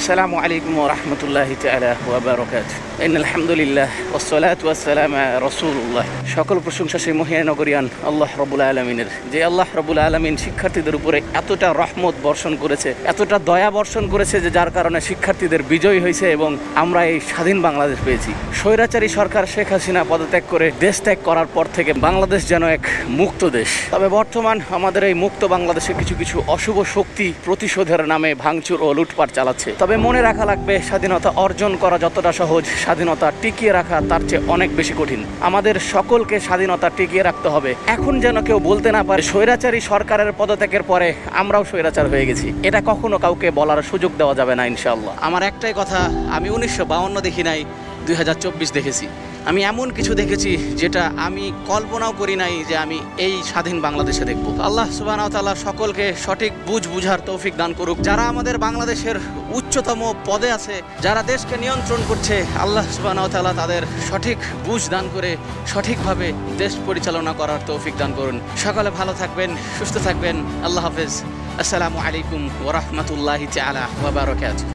আসসালামু আলাইকুম ওয়া রাহমাতুল্লাহি তাআলা ওয়া বারাকাতুহু। ইন্নাল হামদুলিল্লাহ ওয়াস সালাতু ওয়াস সালামু আলা রাসূলুল্লাহ। সকল প্রশংসা সেই মহিয়ানগরিয়ান আল্লাহ রাব্বুল আলামিনের, যে আল্লাহ রাব্বুল আলামিন শিক্ষার্থীদের উপরে এতটা রহমত বর্ষণ করেছে, এতটা দয়া বর্ষণ করেছে যে যার কারণে শিক্ষার্থীদের বিজয় হয়েছে এবং আমরা এই স্বাধীন বাংলাদেশ পেয়েছি। স্বৈরাচারী সরকার শেখ হাসিনা পদত্যাগ করে দেশ ত্যাগ করার পর থেকে বাংলাদেশ যেন এক মুক্ত দেশ। তবে বর্তমান আমাদের এই মুক্ত বাংলাদেশে কিছু কিছু অশুভ শক্তি প্রতিশোধের নামে ভাঙচুর ও লুটপাট চালাচ্ছে। তবে মনে রাখা লাগবে, স্বাধীনতা অর্জন করা যতটা সহজ, স্বাধীনতা টিকিয়ে রাখা তার চেয়ে অনেক বেশি কঠিন। আমাদের সকলকে স্বাধীনতা টিকিয়ে রাখতে হবে। এখন যেন কেউ বলতে না পারে স্বৈরাচারী সরকারের পদত্যাগের পরে আমরাও স্বৈরাচার হয়ে গেছি। এটা কখনো কাউকে বলার সুযোগ দেওয়া যাবে না ইনশাআল্লাহ। আমার একটাই কথা, আমি 1952 দেখি নাই, 2024 দেখেছি। আমি এমন কিছু দেখেছি যেটা আমি কল্পনাও করি নাই যে আমি এই স্বাধীন বাংলাদেশে দেখব। আল্লাহ সুবহানাহু ওয়া তাআলা সকলকে সঠিক বুঝার তৌফিক দান করুক। যারা আমাদের বাংলাদেশের উচ্চতম পদে আছে, যারা দেশকে নিয়ন্ত্রণ করছে, আল্লাহ সুবহানাহু ওয়া তাআলা তাদের সঠিক বুঝ দান করে সঠিকভাবে দেশ পরিচালনা করার তৌফিক দান করুন। সকলে ভালো থাকবেন, সুস্থ থাকবেন। আল্লাহ হাফেজ। আসসালামু আলাইকুম ওয়া রাহমাতুল্লাহি তাআলা ওয়া বারাকাতুহু।